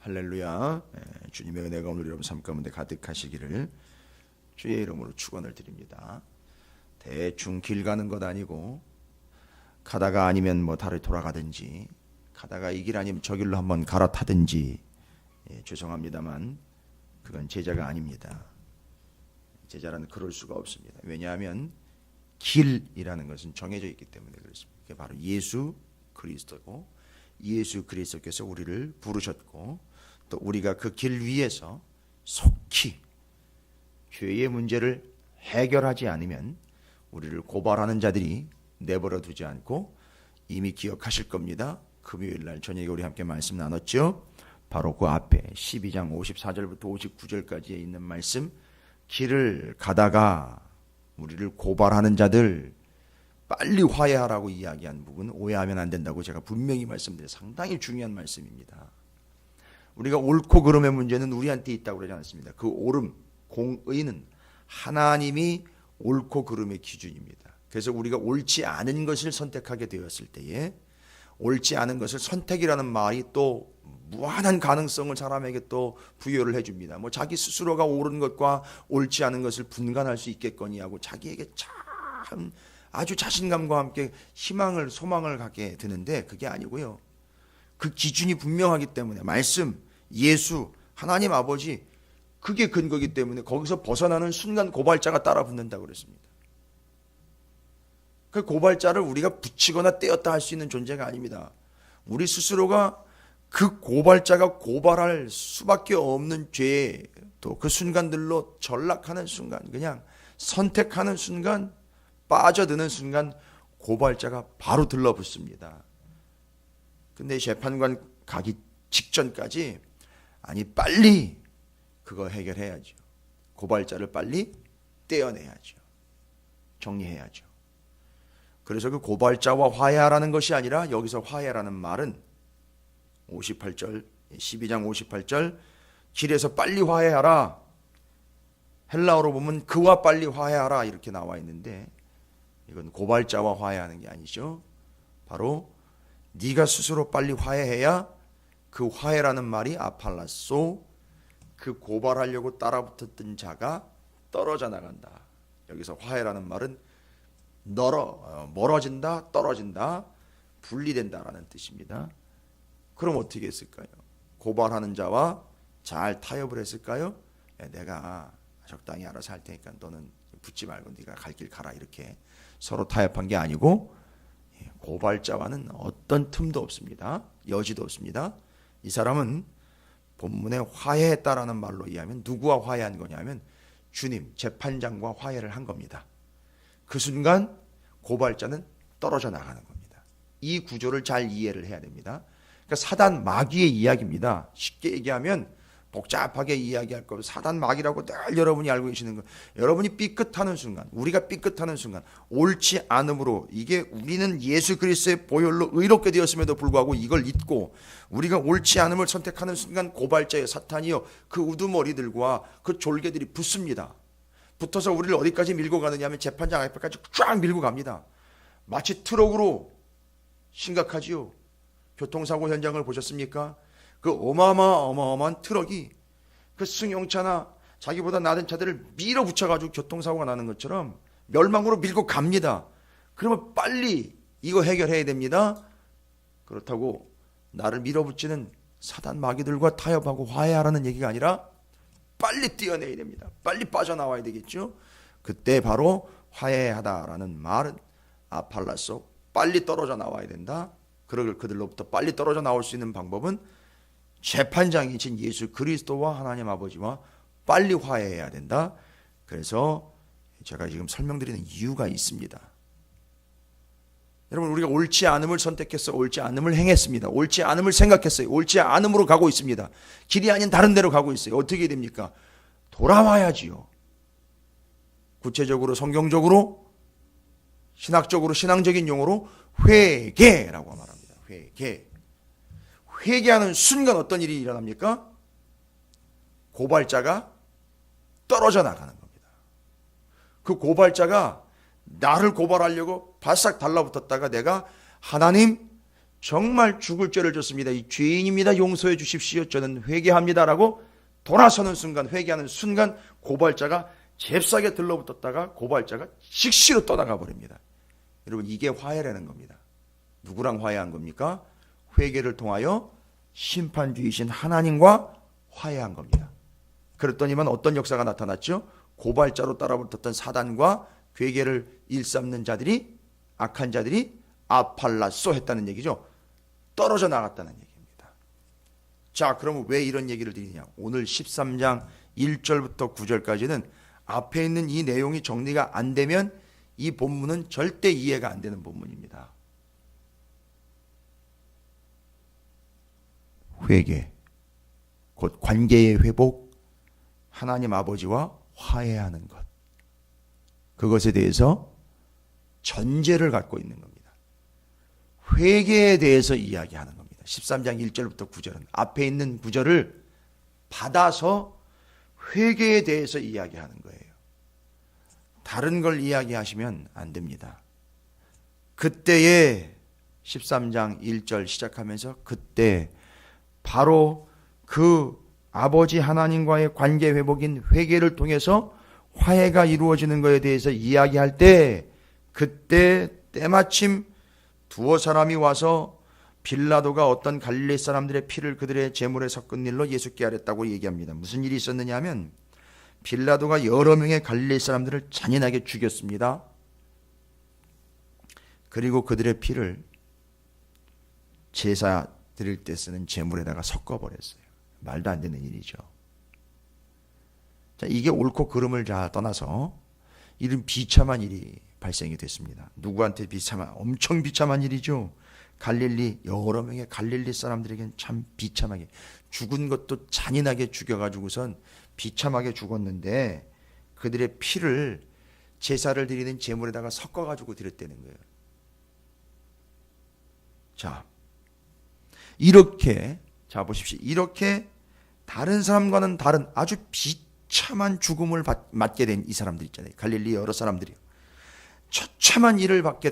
할렐루야. 주님의 은혜가 오늘 여러분 삶 가운데 가득하시기를 주의 이름으로 축원을 드립니다. 대충 길 가는 것 아니고 가다가 아니면 뭐 다리 돌아가든지 가다가 이 길 아니면 저 길로 한번 갈아타든지 죄송합니다만 그건 제자가 아닙니다. 제자라는 그럴 수가 없습니다. 왜냐하면 길이라는 것은 정해져 있기 때문에 그렇습니다. 그게 바로 예수 그리스도고 예수 그리스도께서 우리를 부르셨고 또 우리가 그 길 위에서 속히 죄의 문제를 해결하지 않으면 우리를 고발하는 자들이 내버려 두지 않고 이미 기억하실 겁니다. 금요일 날 저녁에 우리 함께 말씀 나눴죠. 바로 그 앞에 12장 54절부터 59절까지에 있는 말씀, 길을 가다가 우리를 고발하는 자들 빨리 화해하라고 이야기한 부분 오해하면 안 된다고 제가 분명히 말씀드려요. 상당히 중요한 말씀입니다. 우리가 옳고 그름의 문제는 우리한테 있다고 그러지 않습니다. 그 옳음, 공의는 하나님이 옳고 그름의 기준입니다. 그래서 우리가 옳지 않은 것을 선택하게 되었을 때에 옳지 않은 것을 선택이라는 말이 또 무한한 가능성을 사람에게 또 부여를 해줍니다. 뭐 자기 스스로가 옳은 것과 옳지 않은 것을 분간할 수 있겠거니 하고 자기에게 참 아주 자신감과 함께 희망을 소망을 갖게 되는데 그게 아니고요. 그 기준이 분명하기 때문에 말씀, 예수, 하나님 아버지 그게 근거이기 때문에 거기서 벗어나는 순간 고발자가 따라 붙는다고 그랬습니다. 그 고발자를 우리가 붙이거나 떼었다 할 수 있는 존재가 아닙니다. 우리 스스로가 그 고발자가 고발할 수밖에 없는 죄에 또 그 순간들로 전락하는 순간, 그냥 선택하는 순간, 빠져드는 순간 고발자가 바로 들러붙습니다. 근데 재판관 가기 직전까지 아니 빨리 그거 해결해야죠. 고발자를 빨리 떼어내야죠. 정리해야죠. 그래서 그 고발자와 화해하라는 것이 아니라 여기서 화해라는 말은 58절 12장 58절 길에서 빨리 화해하라. 헬라어로 보면 그와 빨리 화해하라 이렇게 나와 있는데 이건 고발자와 화해하는 게 아니죠. 바로 네가 스스로 빨리 화해해야 그 화해라는 말이 아팔라소 그 고발하려고 따라붙었던 자가 떨어져 나간다. 여기서 화해라는 말은 멀어진다, 떨어진다, 분리된다라는 뜻입니다. 그럼 어떻게 했을까요? 고발하는 자와 잘 타협을 했을까요? 내가 적당히 알아서 할 테니까 너는 붙지 말고 네가 갈 길 가라 이렇게 서로 타협한 게 아니고 고발자와는 어떤 틈도 없습니다. 여지도 없습니다. 이 사람은 본문에 화해했다라는 말로 이해하면 누구와 화해한 거냐면 주님, 재판장과 화해를 한 겁니다. 그 순간 고발자는 떨어져 나가는 겁니다. 이 구조를 잘 이해를 해야 됩니다. 그러니까 사단 마귀의 이야기입니다. 쉽게 얘기하면 복잡하게 이야기할 거면 사단 마귀라고 늘 여러분이 알고 계시는 거. 여러분이 삐끗하는 순간, 우리가 삐끗하는 순간, 옳지 않음으로 이게 우리는 예수 그리스도의 보혈로 의롭게 되었음에도 불구하고 이걸 잊고 우리가 옳지 않음을 선택하는 순간 고발자의 사탄이요 그 우두머리들과 그 졸개들이 붙습니다. 붙어서 우리를 어디까지 밀고 가느냐 하면 재판장 앞에까지 쫙 밀고 갑니다. 마치 트럭으로 심각하지요. 교통사고 현장을 보셨습니까? 그 어마어마한 트럭이 그 승용차나 자기보다 낮은 차들을 밀어붙여가지고 교통사고가 나는 것처럼 멸망으로 밀고 갑니다. 그러면 빨리 이거 해결해야 됩니다. 그렇다고 나를 밀어붙이는 사단 마귀들과 타협하고 화해하라는 얘기가 아니라 빨리 뛰어내야 됩니다. 빨리 빠져나와야 되겠죠. 그때 바로 화해하다라는 말은 아팔라소 빨리 떨어져 나와야 된다. 그들로부터 빨리 떨어져 나올 수 있는 방법은 재판장이신 예수 그리스도와 하나님 아버지와 빨리 화해해야 된다. 그래서 제가 지금 설명드리는 이유가 있습니다. 여러분 우리가 옳지 않음을 선택해서 옳지 않음을 행했습니다. 옳지 않음을 생각했어요. 옳지 않음으로 가고 있습니다. 길이 아닌 다른 데로 가고 있어요. 어떻게 됩니까? 돌아와야지요. 구체적으로 성경적으로 신학적으로 신앙적인 용어로 회개라고 말합니다. 회개하는 순간 어떤 일이 일어납니까? 고발자가 떨어져 나가는 겁니다. 그 고발자가 나를 고발하려고 바싹 달라붙었다가 내가 하나님 정말 죽을 죄를 졌습니다. 이 죄인입니다. 용서해 주십시오. 저는 회개합니다라고 돌아서는 순간, 회개하는 순간 고발자가 잽싸게 들러붙었다가 고발자가 즉시로 떠나가 버립니다. 여러분, 이게 화해라는 겁니다. 누구랑 화해한 겁니까? 회개를 통하여 심판주이신 하나님과 화해한 겁니다. 그랬더니만 어떤 역사가 나타났죠? 고발자로 따라붙었던 사단과 괴계를 일삼는 자들이, 악한 자들이 아팔라쏘 했다는 얘기죠. 떨어져 나갔다는 얘기입니다. 자, 그러면 왜 이런 얘기를 드리냐? 오늘 13장 1절부터 9절까지는 앞에 있는 이 내용이 정리가 안 되면 이 본문은 절대 이해가 안 되는 본문입니다. 회개, 곧 관계의 회복, 하나님 아버지와 화해하는 것, 그것에 대해서 전제를 갖고 있는 겁니다. 회개에 대해서 이야기하는 겁니다. 13장 1절부터 9절은 앞에 있는 구절을 받아서 회개에 대해서 이야기하는 거예요. 다른 걸 이야기하시면 안 됩니다. 그때에 13장 1절 시작하면서 그때 바로 그 아버지 하나님과의 관계 회복인 회개를 통해서 화해가 이루어지는 것에 대해서 이야기할 때 그때 때마침 두어 사람이 와서 빌라도가 어떤 갈릴리 사람들의 피를 그들의 제물에 섞은 일로 예수께 아랬다고 얘기합니다. 무슨 일이 있었느냐 하면 빌라도가 여러 명의 갈릴리 사람들을 잔인하게 죽였습니다. 그리고 그들의 피를 제사 드릴 때 쓰는 제물에다가 섞어버렸어요. 말도 안 되는 일이죠. 자, 이게 옳고 그름을 다 떠나서 이런 비참한 일이 발생이 됐습니다. 누구한테 비참한, 엄청 비참한 일이죠. 갈릴리, 여러 명의 갈릴리 사람들에겐 참 비참하게 죽은 것도 잔인하게 죽여가지고선 비참하게 죽었는데 그들의 피를 제사를 드리는 제물에다가 섞어가지고 드렸다는 거예요. 자, 이렇게, 자 보십시오. 이렇게 다른 사람과는 다른 아주 비참한 죽음을 맞게 된 이 사람들 있잖아요. 갈릴리 여러 사람들이요. 처참한 일을 겪게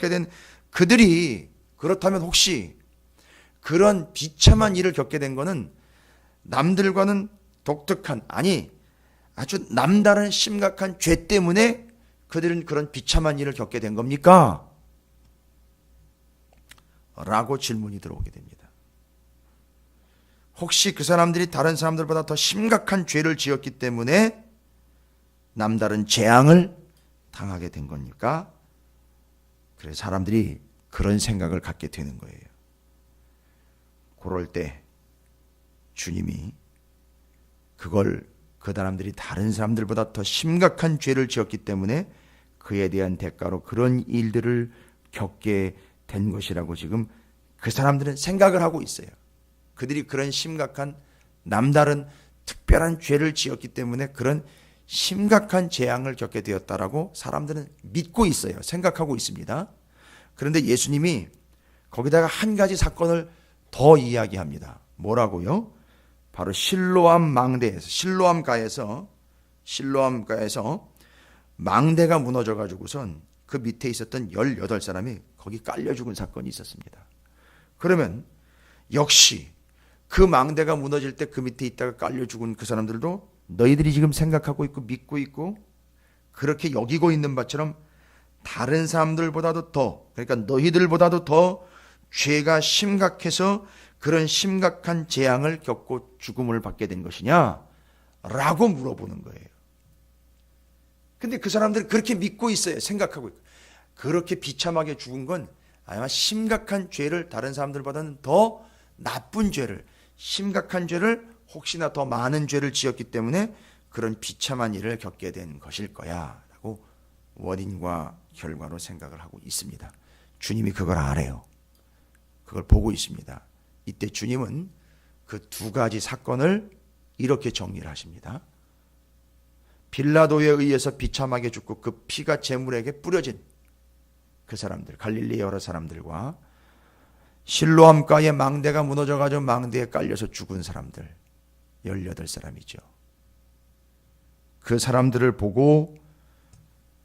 된 그들이, 그렇다면 혹시 그런 비참한 일을 겪게 된 거는 남들과는 독특한, 아니 아주 남다른 심각한 죄 때문에 그들은 그런 비참한 일을 겪게 된 겁니까? 라고 질문이 들어오게 됩니다. 혹시 그 사람들이 다른 사람들보다 더 심각한 죄를 지었기 때문에 남다른 재앙을 당하게 된 겁니까? 그래서 사람들이 그런 생각을 갖게 되는 거예요. 그럴 때 주님이 그걸 그 사람들이 다른 사람들보다 더 심각한 죄를 지었기 때문에 그에 대한 대가로 그런 일들을 겪게 된 것이라고 지금 그 사람들은 생각을 하고 있어요. 그들이 그런 심각한 남다른 특별한 죄를 지었기 때문에 그런 심각한 재앙을 겪게 되었다라고 사람들은 믿고 있어요. 생각하고 있습니다. 그런데 예수님이 거기다가 한 가지 사건을 더 이야기합니다. 뭐라고요? 바로 실로암 망대에서, 실로암가에서 망대가 무너져 가지고선 그 밑에 있었던 18사람이 거기 깔려 죽은 사건이 있었습니다. 그러면 역시 그 망대가 무너질 때 그 밑에 있다가 깔려 죽은 그 사람들도 너희들이 지금 생각하고 있고 믿고 있고 그렇게 여기고 있는 바처럼 다른 사람들보다도 더, 그러니까 너희들보다도 더 죄가 심각해서 그런 심각한 재앙을 겪고 죽음을 받게 된 것이냐? 라고 물어보는 거예요. 근데 그 사람들은 그렇게 믿고 있어요. 생각하고 있고. 그렇게 비참하게 죽은 건 아마 심각한 죄를, 다른 사람들보다는 더 나쁜 죄를, 심각한 죄를, 혹시나 더 많은 죄를 지었기 때문에 그런 비참한 일을 겪게 된 것일 거야 라고 원인과 결과로 생각을 하고 있습니다. 주님이 그걸 알아요. 그걸 보고 있습니다. 이때 주님은 그 두 가지 사건을 이렇게 정리를 하십니다. 빌라도에 의해서 비참하게 죽고 그 피가 제물에게 뿌려진 그 사람들, 갈릴리 여러 사람들과 실로암가의 망대가 무너져가지고 망대에 깔려서 죽은 사람들 18사람이죠. 그 사람들을 보고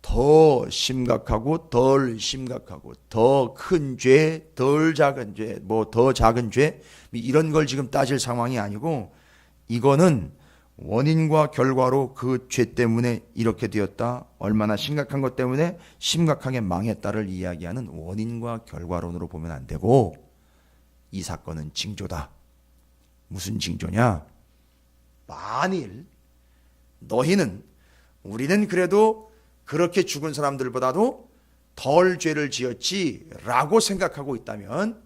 더 심각하고 덜 심각하고 더 큰 죄, 덜 작은 죄, 뭐 더 작은 죄 이런 걸 지금 따질 상황이 아니고 이거는 원인과 결과로 그 죄 때문에 이렇게 되었다. 얼마나 심각한 것 때문에 심각하게 망했다를 이야기하는 원인과 결과론으로 보면 안 되고 이 사건은 징조다. 무슨 징조냐? 만일 너희는 우리는 그래도 그렇게 죽은 사람들보다도 덜 죄를 지었지 라고 생각하고 있다면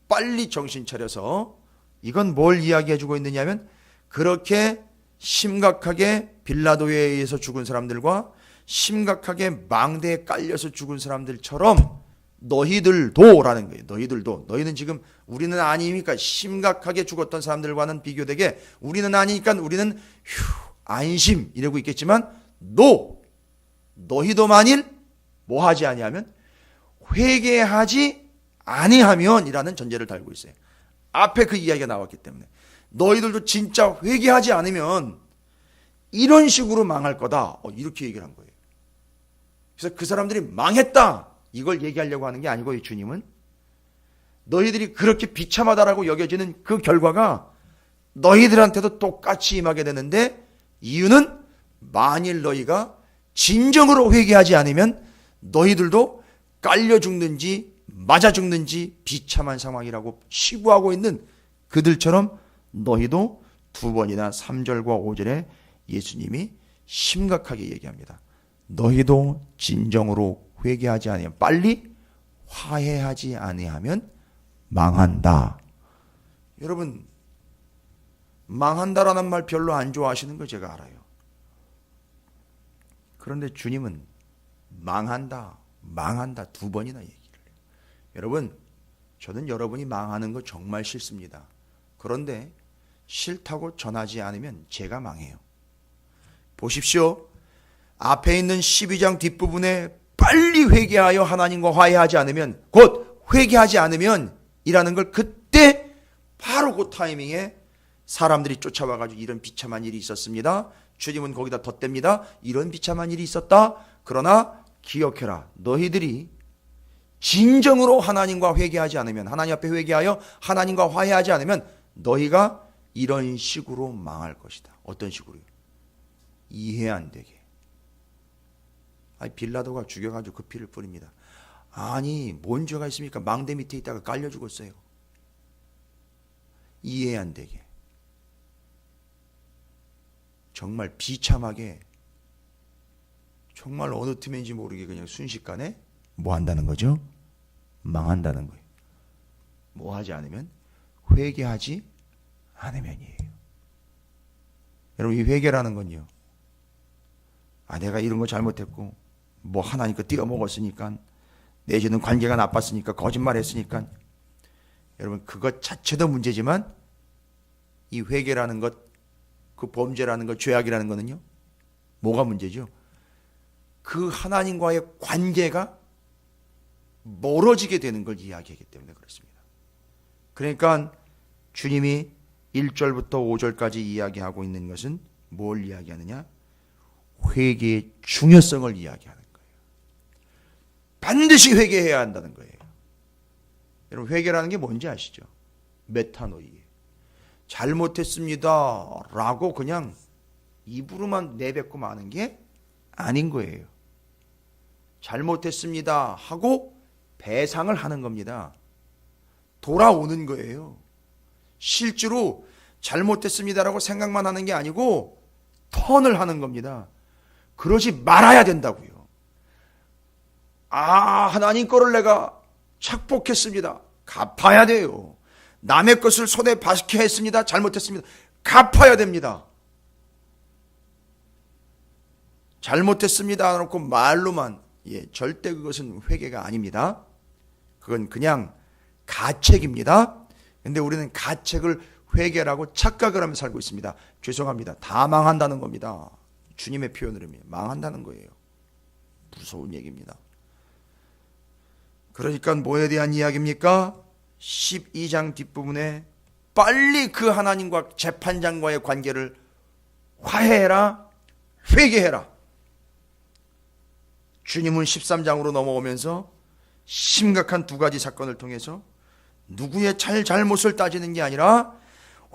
빨리 정신 차려서 이건 뭘 이야기해 주고 있느냐면 그렇게 심각하게 빌라도에 의해서 죽은 사람들과 심각하게 망대에 깔려서 죽은 사람들처럼 너희들도라는 거예요. 너희들도. 너희는 지금 우리는 아니니까 심각하게 죽었던 사람들과는 비교되게 우리는 아니니까 우리는 안심 이러고 있겠지만 너희도 만일 뭐 하지 아니하면 회개하지 아니하면이라는 전제를 달고 있어요. 앞에 그 이야기가 나왔기 때문에 너희들도 진짜 회개하지 않으면 이런 식으로 망할 거다. 이렇게 얘기를 한 거예요. 그래서 그 사람들이 망했다. 이걸 얘기하려고 하는 게 아니고 주님은 너희들이 그렇게 비참하다라고 여겨지는 그 결과가 너희들한테도 똑같이 임하게 되는데 이유는 만일 너희가 진정으로 회개하지 않으면 너희들도 깔려 죽는지 맞아 죽는지 비참한 상황이라고 시구하고 있는 그들처럼 너희도 2번이나 3절과 5절에 예수님이 심각하게 얘기합니다. 너희도 진정으로 회개하지 않으면 빨리 화해하지 아니하면 망한다. 여러분 망한다라는 말 별로 안 좋아하시는 거 제가 알아요. 그런데 주님은 망한다 2번이나 얘기를 해요. 여러분 저는 여러분이 망하는 거 정말 싫습니다. 그런데 싫다고 전하지 않으면 제가 망해요. 보십시오. 앞에 있는 12장 뒷부분에 빨리 회개하여 하나님과 화해하지 않으면 곧 회개하지 않으면 이라는 걸 그때 바로 그 타이밍에 사람들이 쫓아와가지고 이런 비참한 일이 있었습니다. 주님은 거기다 덧댑니다. 이런 비참한 일이 있었다. 그러나 기억해라. 너희들이 진정으로 하나님과 회개하지 않으면 하나님 앞에 회개하여 하나님과 화해하지 않으면 너희가 이런 식으로 망할 것이다. 어떤 식으로요? 이해 안 되게. 빌라도가 죽여가지고 그 피를 뿌립니다. 아니 뭔 죄가 있습니까? 망대 밑에 있다가 깔려 죽었어요. 이해 안 되게. 정말 비참하게 정말 어느 틈인지 모르게 그냥 순식간에 뭐 한다는 거죠? 망한다는 거예요. 뭐 하지 않으면? 회개하지 않으면이에요. 여러분 이 회개라는 건요. 내가 이런 거 잘못했고 뭐 하나님 거 띄어먹었으니까 내 죄는 관계가 나빴으니까 거짓말했으니까 여러분 그것 자체도 문제지만 이 회개라는 것 그 범죄라는 것 죄악이라는 거는요. 뭐가 문제죠? 그 하나님과의 관계가 멀어지게 되는 걸 이야기하기 때문에 그렇습니다. 그러니까 주님이 1절부터 5절까지 이야기하고 있는 것은 뭘 이야기하느냐? 회개의 중요성을 이야기하는 거예요. 반드시 회개해야 한다는 거예요. 여러분 회개라는 게 뭔지 아시죠? 메타노이예요. 잘못했습니다 라고 그냥 입으로만 내뱉고 마는 게 아닌 거예요. 잘못했습니다 하고 배상을 하는 겁니다. 돌아오는 거예요. 실제로 잘못했습니다라고 생각만 하는 게 아니고 턴을 하는 겁니다. 그러지 말아야 된다고요. 하나님 거를 내가 착복했습니다. 갚아야 돼요. 남의 것을 손에 박혀 했습니다. 잘못했습니다. 갚아야 됩니다. 잘못했습니다 하놓고 말로만 절대 그것은 회개가 아닙니다. 그건 그냥 가책입니다. 근데 우리는 가책을 회개라고 착각을 하며 살고 있습니다. 죄송합니다. 다 망한다는 겁니다. 주님의 표현을 하면 망한다는 거예요. 무서운 얘기입니다. 그러니까 뭐에 대한 이야기입니까? 12장 뒷부분에 빨리 그 하나님과 재판장과의 관계를 화해해라, 회개해라. 주님은 13장으로 넘어오면서 심각한 두 가지 사건을 통해서 누구의 잘못을 따지는 게 아니라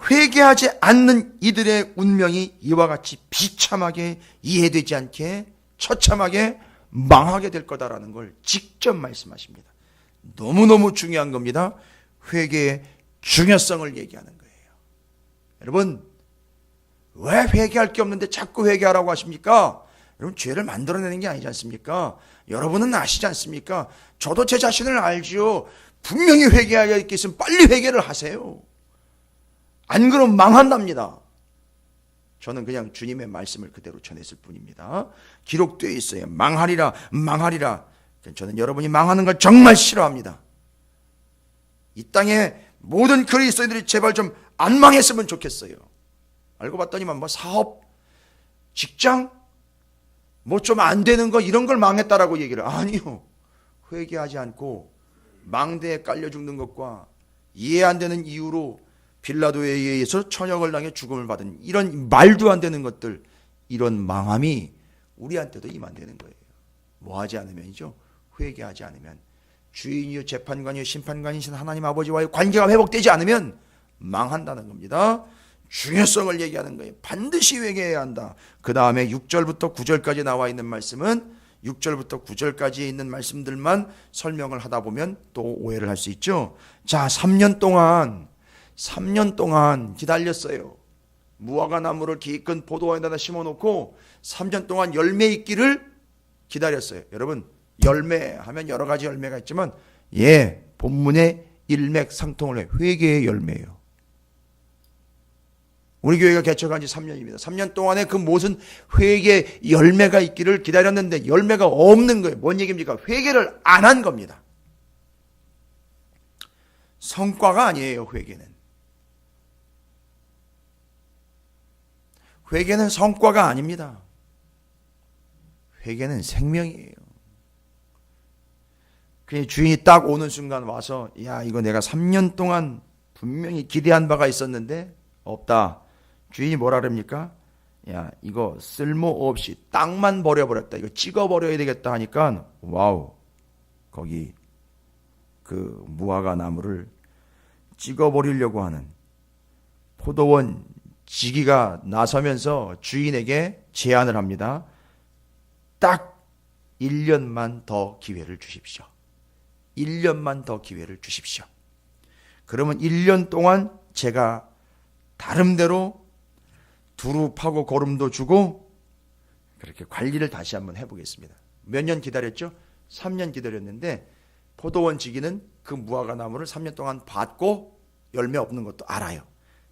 회개하지 않는 이들의 운명이 이와 같이 비참하게 이해되지 않게 처참하게 망하게 될 거다라는 걸 직접 말씀하십니다. 너무너무 중요한 겁니다. 회개의 중요성을 얘기하는 거예요. 여러분, 왜 회개할 게 없는데 자꾸 회개하라고 하십니까? 여러분, 죄를 만들어내는 게 아니지 않습니까? 여러분은 아시지 않습니까? 저도 제 자신을 알지요. 분명히 회개해야 할 게 있으면 빨리 회개를 하세요. 안 그러면 망한답니다. 저는 그냥 주님의 말씀을 그대로 전했을 뿐입니다. 기록되어 있어요. 망하리라, 망하리라. 저는 여러분이 망하는 걸 정말 싫어합니다. 이 땅에 모든 그리스도인들이 제발 좀 안 망했으면 좋겠어요. 알고 봤더니만 뭐 사업, 직장, 뭐 좀 안 되는 거 이런 걸 망했다라고 얘기를. 아니요. 회개하지 않고 망대에 깔려 죽는 것과 이해 안 되는 이유로 빌라도에 의해서 천역을 당해 죽음을 받은 이런 말도 안 되는 것들, 이런 망함이 우리한테도 임한되는 거예요. 뭐 하지 않으면이죠. 회개하지 않으면, 주인이요 재판관이요 심판관이신 하나님 아버지와의 관계가 회복되지 않으면 망한다는 겁니다. 중요성을 얘기하는 거예요. 반드시 회개해야 한다. 그 다음에 6절부터 9절까지 나와 있는 말씀은 6절부터 9절까지 있는 말씀들만 설명을 하다 보면 또 오해를 할 수 있죠. 자, 3년 동안 기다렸어요. 무화과 나무를 기껏 포도원에다 심어놓고 3년 동안 열매 있기를 기다렸어요. 여러분, 열매하면 여러 가지 열매가 있지만 본문의 일맥상통을 해. 회개의 열매예요. 우리 교회가 개척한 지 3년입니다. 3년 동안에 그 무슨 회개 열매가 있기를 기다렸는데 열매가 없는 거예요. 뭔 얘기입니까? 회개를 안 한 겁니다. 성과가 아니에요. 회개는 성과가 아닙니다. 회개는 생명이에요. 그 주인이 딱 오는 순간 와서, 야, 이거 내가 3년 동안 분명히 기대한 바가 있었는데 없다. 주인이 뭐라 그럽니까? 야, 이거 쓸모없이 땅만 버려버렸다. 이거 찍어버려야 되겠다 하니까, 와우, 거기 그 무화과 나무를 찍어버리려고 하는 포도원 지기가 나서면서 주인에게 제안을 합니다. 딱 1년만 더 기회를 주십시오. 1년만 더 기회를 주십시오. 그러면 1년 동안 제가 다름대로 두루 파고 거름도 주고 그렇게 관리를 다시 한번 해보겠습니다. 몇 년 기다렸죠? 3년 기다렸는데 포도원 지기는 그 무화과 나무를 3년 동안 받고 열매 없는 것도 알아요.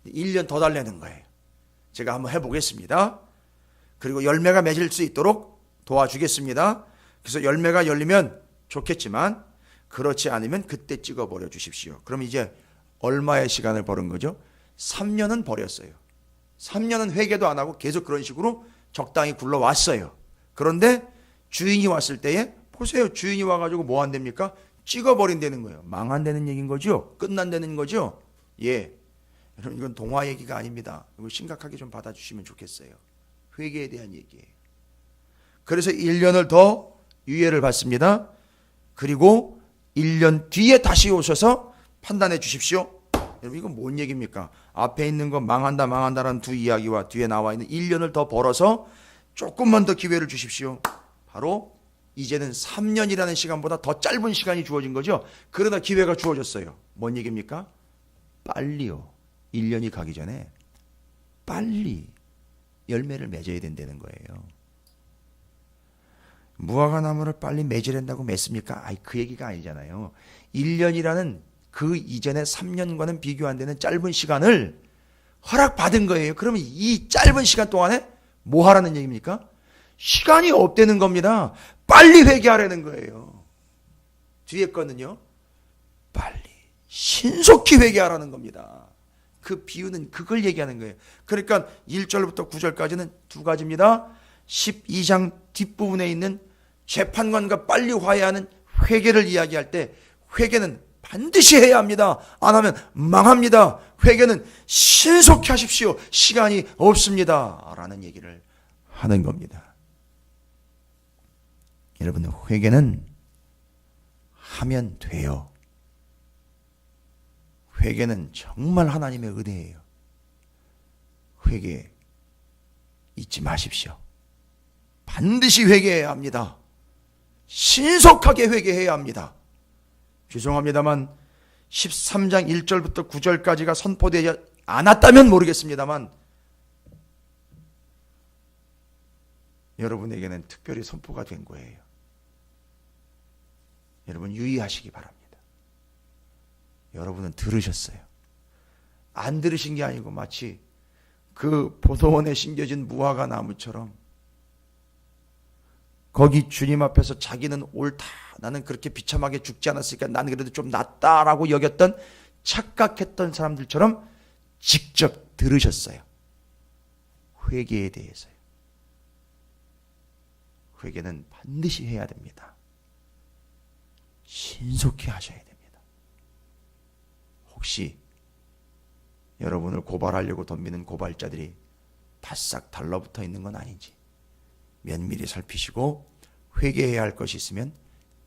1년 더 달라는 거예요. 제가 한번 해보겠습니다. 그리고 열매가 맺을 수 있도록 도와주겠습니다. 그래서 열매가 열리면 좋겠지만 그렇지 않으면 그때 찍어버려 주십시오. 그럼 이제 얼마의 시간을 버는 거죠? 3년은 버렸어요. 3년은 회개도 안 하고 계속 그런 식으로 적당히 굴러왔어요. 그런데 주인이 왔을 때에 보세요. 주인이 와가지고 뭐 한답니까? 찍어버린다는 거예요. 망한다는 얘기인 거죠. 끝난다는 거죠. 여러분, 이건 동화 얘기가 아닙니다. 이거 심각하게 좀 받아주시면 좋겠어요. 회개에 대한 얘기예요. 그래서 1년을 더 유예를 받습니다. 그리고 1년 뒤에 다시 오셔서 판단해 주십시오. 여러분, 이건 뭔 얘기입니까? 앞에 있는 거 망한다라는 두 이야기와 뒤에 나와 있는 1년을 더 벌어서 조금만 더 기회를 주십시오. 바로 이제는 3년이라는 시간보다 더 짧은 시간이 주어진 거죠. 그러나 기회가 주어졌어요. 뭔 얘기입니까? 빨리요. 1년이 가기 전에 빨리 열매를 맺어야 된다는 거예요. 무화과 나무를 빨리 맺으란다고 맺습니까? 그 얘기가 아니잖아요. 1년이라는 그 이전의 3년과는 비교 안 되는 짧은 시간을 허락받은 거예요. 그러면 이 짧은 시간 동안에 뭐 하라는 얘기입니까? 시간이 없다는 겁니다. 빨리 회개하라는 거예요. 뒤에 거는요, 빨리 신속히 회개하라는 겁니다. 그 비유는 그걸 얘기하는 거예요. 그러니까 1절부터 9절까지는 두 가지입니다. 12장 뒷부분에 있는 재판관과 빨리 화해하는 회개를 이야기할 때 회개는 반드시 해야 합니다. 안 하면 망합니다. 회개는 신속히 하십시오. 시간이 없습니다. 라는 얘기를 하는 겁니다. 여러분, 회개는 하면 돼요. 회개는 정말 하나님의 은혜예요. 회개 잊지 마십시오. 반드시 회개해야 합니다. 신속하게 회개해야 합니다. 죄송합니다만 13장 1절부터 9절까지가 선포되지 않았다면 모르겠습니다만 여러분에게는 특별히 선포가 된 거예요. 여러분 유의하시기 바랍니다. 여러분은 들으셨어요. 안 들으신 게 아니고 마치 그 보도원에 심겨진 무화과 나무처럼 거기 주님 앞에서 자기는 옳다, 나는 그렇게 비참하게 죽지 않았으니까 나는 그래도 좀 낫다라고 여겼던, 착각했던 사람들처럼 직접 들으셨어요. 회개에 대해서요. 회개는 반드시 해야 됩니다. 신속히 하셔야 됩니다. 혹시 여러분을 고발하려고 덤비는 고발자들이 바싹 달라붙어 있는 건 아닌지 면밀히 살피시고 회개해야 할 것이 있으면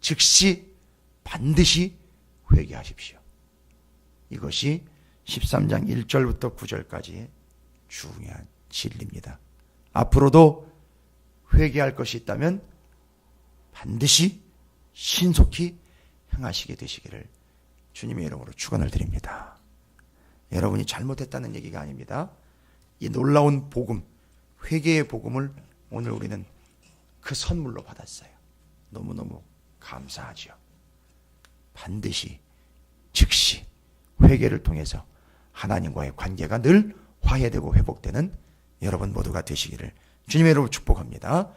즉시 반드시 회개하십시오. 이것이 13장 1절부터 9절까지의 중요한 진리입니다. 앞으로도 회개할 것이 있다면 반드시 신속히 행하시게 되시기를 주님의 이름으로 축원을 드립니다. 여러분이 잘못했다는 얘기가 아닙니다. 이 놀라운 복음, 회개의 복음을 오늘 우리는 그 선물로 받았어요. 너무너무 감사하죠. 반드시 즉시 회개를 통해서 하나님과의 관계가 늘 화해되고 회복되는 여러분 모두가 되시기를 주님의 이름으로 축복합니다.